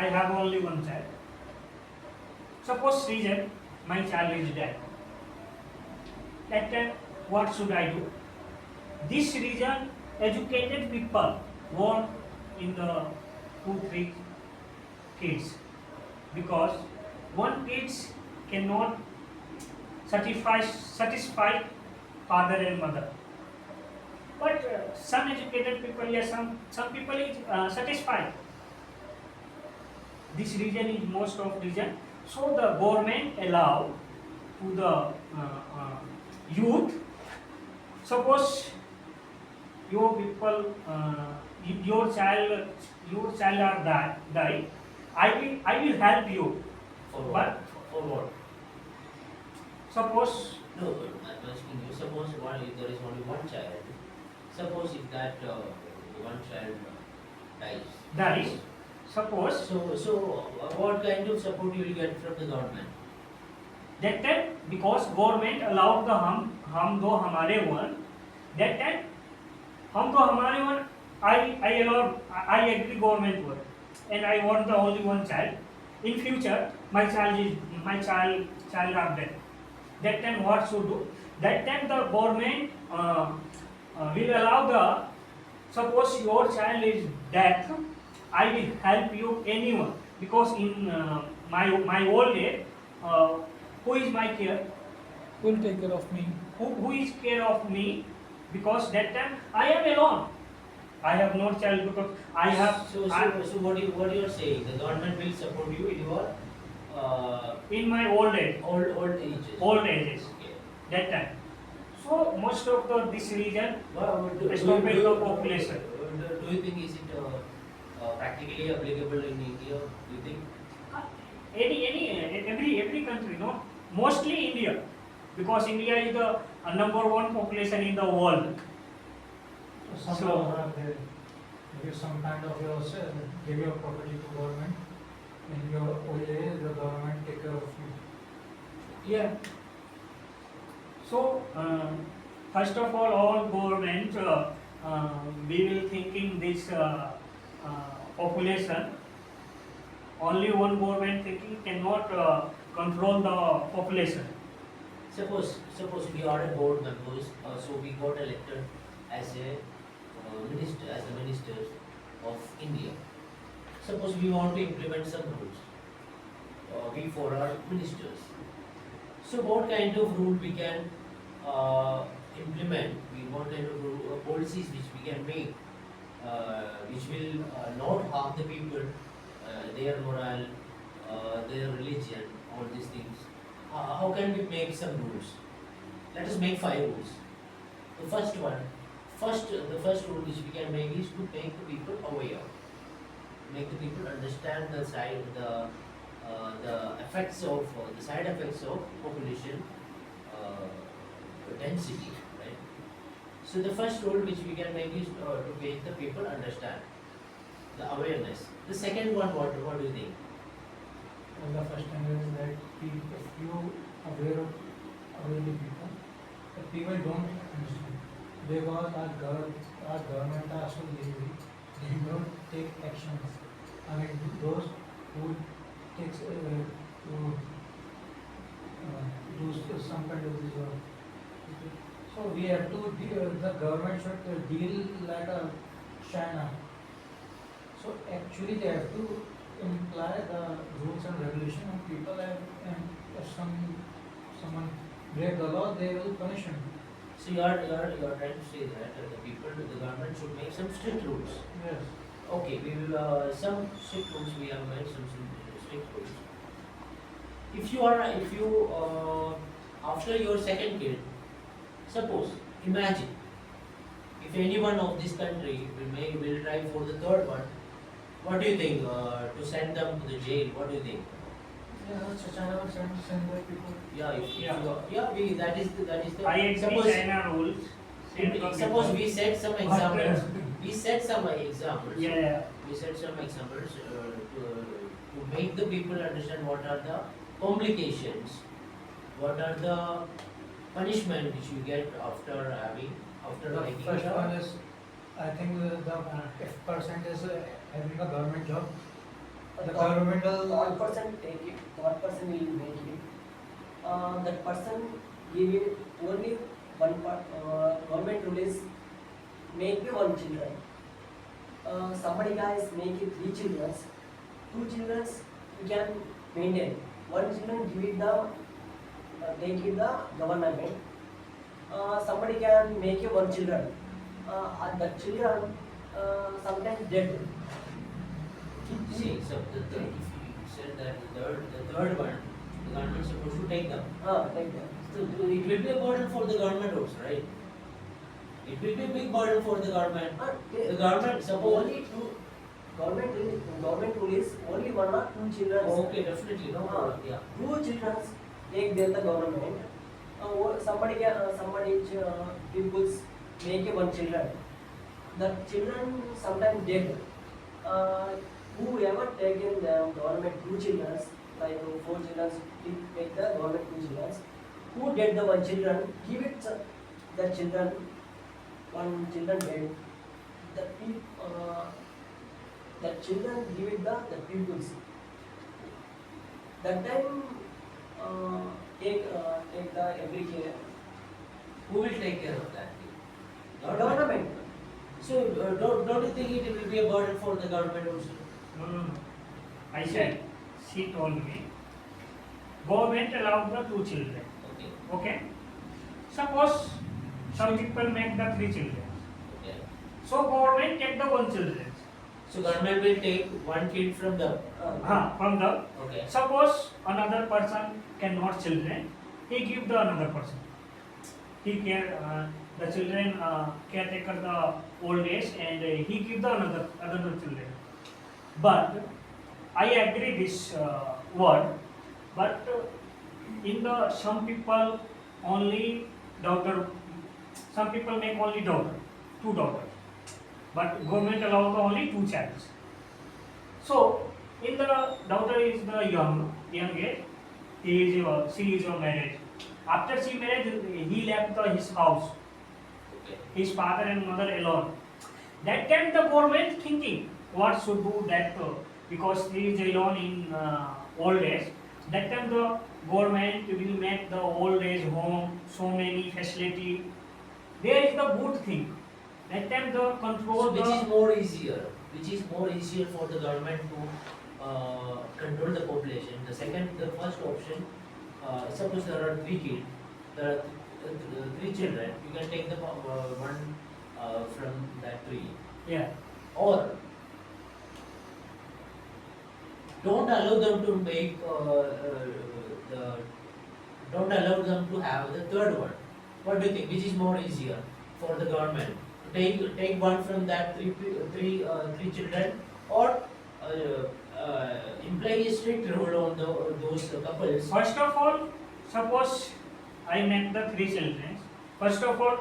I have only one child. Suppose reason my child is dead. That time, what should I do? This reason, educated people want in the 2, 3 kids, because one kids cannot satisfy father and mother. But some educated people, yes, some people is satisfied. This region is most of region. So the government allow to the youth. Suppose your people, your child are die. I will help you. For But what? For what? suppose No, I'm asking you. Suppose if there is only one child. Suppose if that one child dies. suppose So what kind of support you will get from the government? that time, because government allowed the हम दो हमारे one, that time हम दो हमारे one, I agree government one, and I want the only one child. In future my child are dead. That time what should do? That time the government will allow the, suppose your child is dead, I will help you anyone, because in my old age, who is my care? Who will take care of me? Who is care of me? Because that time I am alone. I have no child, because I have So what you are saying? The government will support you in your in my old age, old ages. old ages. Okay. That time. So most of this region Do stopped the population. you think is it practically applicable in India? Do you think? Every country, no, mostly India, because India is the number one population in the world. So So- somehow they give some kind of give your property to government. In your old age, the government take care of you. Yeah. So first of all government we will thinking this population. Only one government thinking cannot control the population. Suppose we are a board members, so we got elected as a ministers of India. Suppose we want to implement some rules, we for our ministers. So what kind of rule we can implement? What kind of policies which we can make, which will not harm the people, their morale, their religion, all these things. How can we make some rules? Let us make 5 rules. The first rule which we can make is to make the people aware, make the people understand the side effects of population density, right? So the first rule which we can make is to make the people understand the awareness. The second one, what do you think? Well, the first thing is that if you aware the people, the people don't understand. Because our government are so lazy, they don't take actions. I mean, those who takes do some kind of this work. So we have to the government should deal like a China. So actually they have to imply the rules and regulation on people, and if someone break the law, they will punish him. So you are trying to say that the government should make some strict rules. Yes. Okay, we will some strict rules. We have made some strict rules. If you after your second kid, suppose imagine if anyone of this country will try for the third one, what do you think? To send them to the jail? What do you think? Yeah, so China will send the people. That is the. I agree China rules. Suppose we set some examples. We set some examples. Yeah. We set some examples to make the people understand what are the complications, what are the punishment which you get after The making first the. one is, I think if person is having a government job, The governmental. Third person take it, third person will make it. That person give it only one part. Government rule is make it one children. Somebody guys make it 3 children. 2 children you can maintain. 1 children give it the take it the government. Somebody can make it 1 children. And the children sometimes dead. See, so if you said that the third one, the government is supposed to take them. Take them. So it will be a burden for the government also, right? It will be a big burden for the government. The government suppose. Only 2 government rule is only 1 or 2 children. Okay, definitely, no problem. Yeah. 2 children take them the government. Somebody people's make a 1 children. The children sometimes dead. Whoever taken the government 2 children, like 4 children, take the government 2 children. Who dead the 1 children, give it the children, 1 children dead. The children give it the pupils. That time take the every care. Who will take care of that? Government. So don't you think it will be a burden for the government also? No. I said, she told me, government allowed the 2 children. Okay. Okay? Suppose some people make the 3 children. Okay. So government take the 1 children. So government will take 1 kid from the. From the. Okay. Suppose another person cannot children, he give the another person. He care the children caretaker the old age and he give the another children. But I agree this word. But in the some people only daughter. Some people make only daughter, 2 daughters. But government allows only 2 children. So in the daughter is the young age, she is married. After she married, he left his house, Okay. his father and mother alone. That time the government thinking what should do that because he is alone in old age. That time the government will make the old age home so many facility. There is the good thing. That time the control So which the is more easier? Which is more easier for the government to control the population? The first option. Suppose there are 3 kids, there are 3 children. You can take the one from that 3, yeah. or don't allow them to make don't allow them to have the third one. What do you think? Which is more easier for the government? Take one from that three children, or imply a strict rule on those couples. First of all, suppose I make the 3 children. First of all,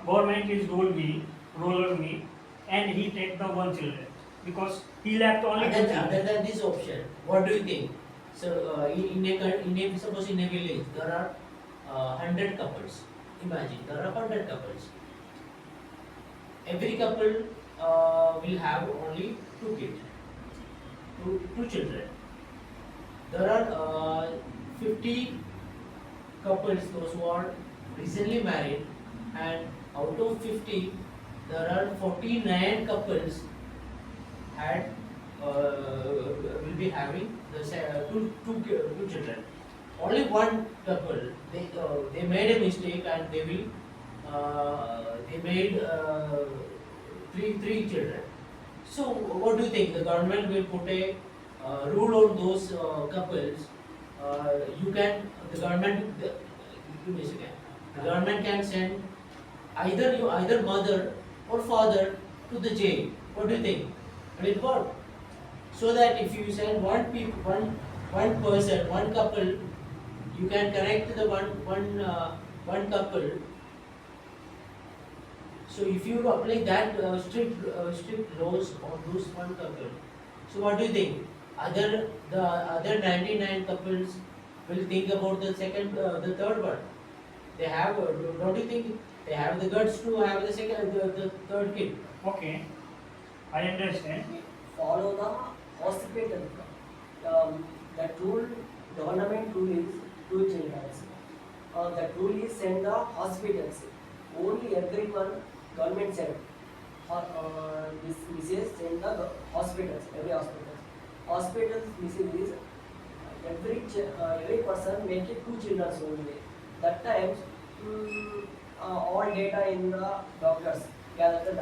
government is rule me, and he take the 1 children because he left only 2 Other children. than this option, what do you think? So suppose in a village there are 100 couples. Imagine there are 100 couples. Every couple will have only 2 kids, two children. There are 50 couples, those who are recently married, and out of 50, there are 49 couples will be having two children. Only one couple they made a mistake and they made three children. So what do you think? The government will put a rule on those couples. The government can send either mother or father to the jail. What do you think? Will it work? So that if you send one person, one couple, you can connect the one couple. So if you apply that strict laws on those one couple, so what do you think? The other 99 couples will think about the third one. They have, don't you think they have the guts to have the third kid? Okay, I understand. Follow the hospital rule, government rule is 2 children. That rule is send the hospitals. Only everyone government said. This is send the hospitals, every hospitals. Hospitals, this is this. Every person make it 2 children only. That times all data in the doctors gather the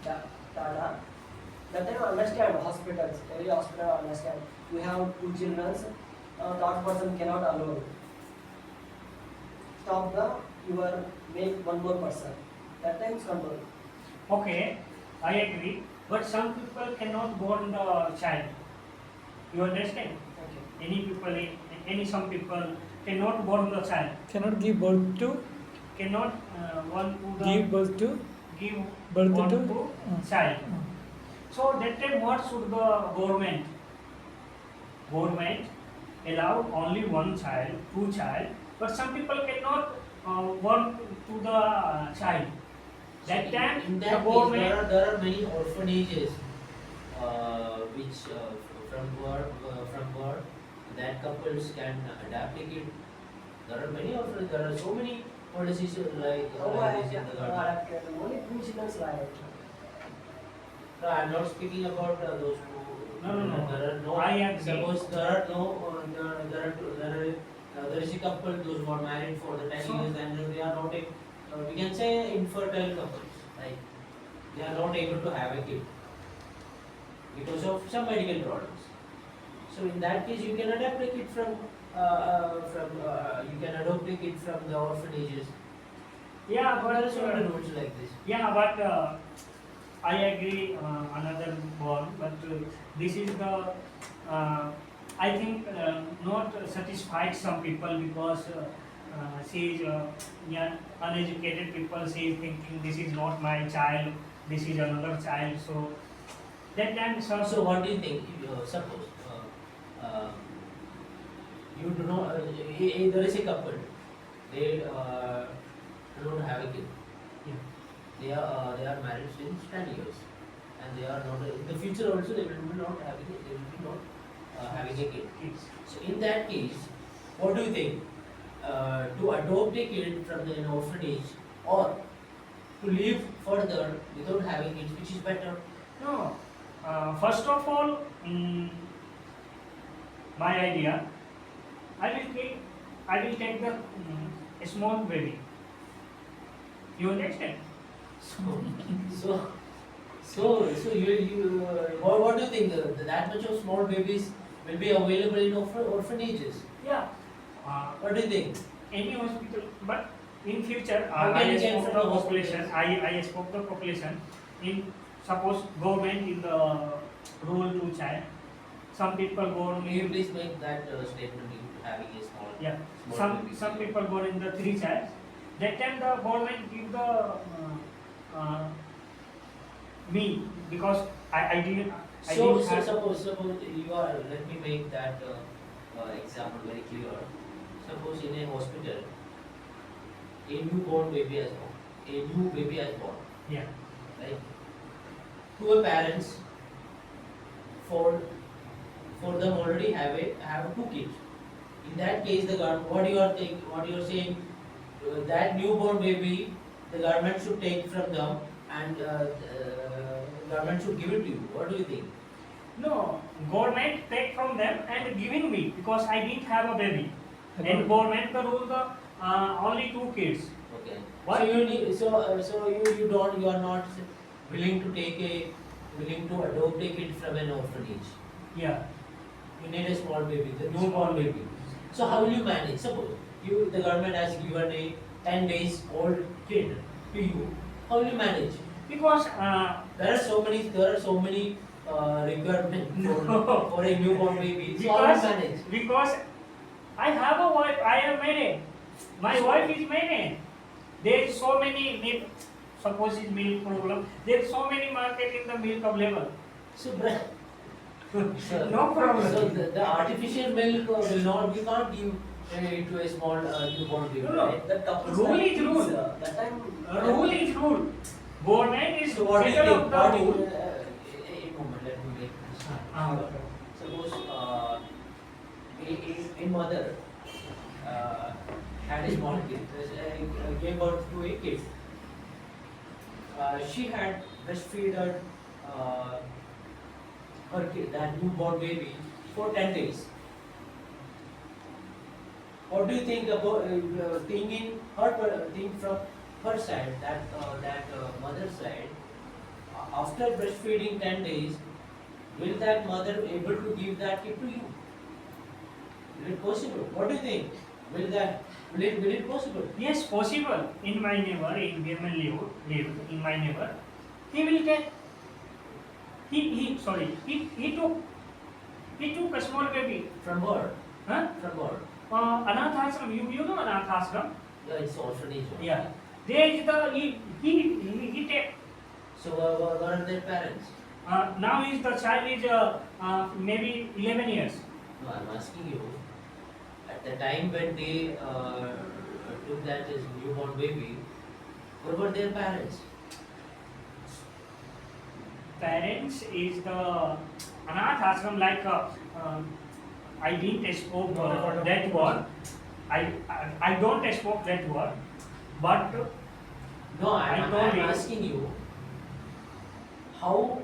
data. That time understand hospitals. Every hospital understand. You have 2 children. Third person cannot allow. Stop the your make one more person. That time is control. Okay, I agree. But some people cannot born the child. You understand? Okay. Some people cannot born the child. Cannot give birth to, Cannot want to give birth to, give birth born to, to child. So that time what should the government allow only one child, 2 child, but some people cannot born to the child. That time in the that case, government there are many orphanages which from where that couples can adapt a kid. There are many orphanages. There are so many policies like this in the government. Only 2 children like. No, I am not speaking about those who. No. There are no. I agree. Suppose there are no. There is a couple those who are married for the 10 So- years and they are not. We can say infertile couples. Like they are not able to have a kid because of some medical problems. So in that case, you can adapt a kid from you can adopt a kid from the orphanages. Yeah, There are but so many rules like this. I agree another born, but this is the I think not satisfied some people because she is uneducated people. She is thinking this is not my child, this is another child. So that time So what do you think? Suppose you do not. There is a couple. They do not have a kid. Yeah. They are married since 10 years, and they are not in the future also. They will be not having it. They will be not having a kid. kids. So in that case, what do you think? To adopt a kid from the orphanage or to live further without having kids, which is better? No, first of all, my idea, I will take the a small baby. You understand? So you what do you think? That much of small babies will be available in orphanages? Yeah. What do you think? Any hospital, but in future, How can I you get spoke from the the population. hospitals? I spoke the population. In suppose government in the rule 2 child, some people go Can you please make that statement in having a small yeah. small baby? Some people go in the 3 child. That time the government give the me because I didn't. I So didn't have, suppose you are, let me make that example very clear. Suppose in a hospital, a newborn baby has born. A new baby has born, yeah. right? Two parents for them already have 2 kids. In that case, what you are saying, that newborn baby, the government should take from them and government should give it to you. What do you think? No, government take from them and giving me because I didn't have a baby. And government the rule the only 2 kids. Okay. What? So you need, so you are not willing to adopt a kid from an orphanage. Yeah. You need a small baby, the newborn baby. So how will you manage? Suppose the government has given a 10 days old kid to you. How will you manage? Because There are so many requirements for a newborn baby. So how will you manage? because I have a wife, I am married. My wife is married. There is so many milk. Suppose is milk problem. There is so many market in the milk available. So, No problem. So the artificial milk will not. You can't give to a small newborn baby. No. Right? The couples Rule like is kids, rule. That time. Rule is rule. Government is So what do you settle think? of the rule. A moment, let me make this. Okay. Suppose a mother had a small kid, gave birth to a kid. She had breastfed her kid, that newborn baby, for 10 days. What do you think about thinking think from her side, that mother's side? After breastfeeding 10 days, will that mother able to give that kid to you? Will it possible? What do you think? Will it possible? Yes, possible. In my neighbor, in German lived in my neighbor, he will take. He took a small baby. From where? Huh? From where? Anath ashram. You know Anath ashram? Yeah, it's orphanage. Yeah. There is the he take. So what are their parents? Now is the child is maybe 11 years. No, I'm asking you. At the time when they took that as newborn baby, what were their parents? Parents is the Anath ashram, like I didn't spoke that word. I don't spoke that word, but No, I I'm told you. asking you how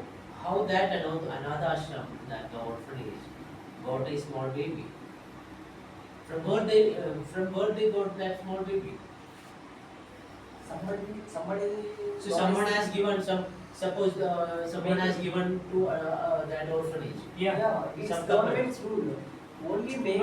that another ashram, that the orphanage, got a small baby. From where they got that small baby? Somebody. So someone has given some. Suppose someone has given to that orphanage. yeah. Yeah, it's Some couple. government's rule. Only make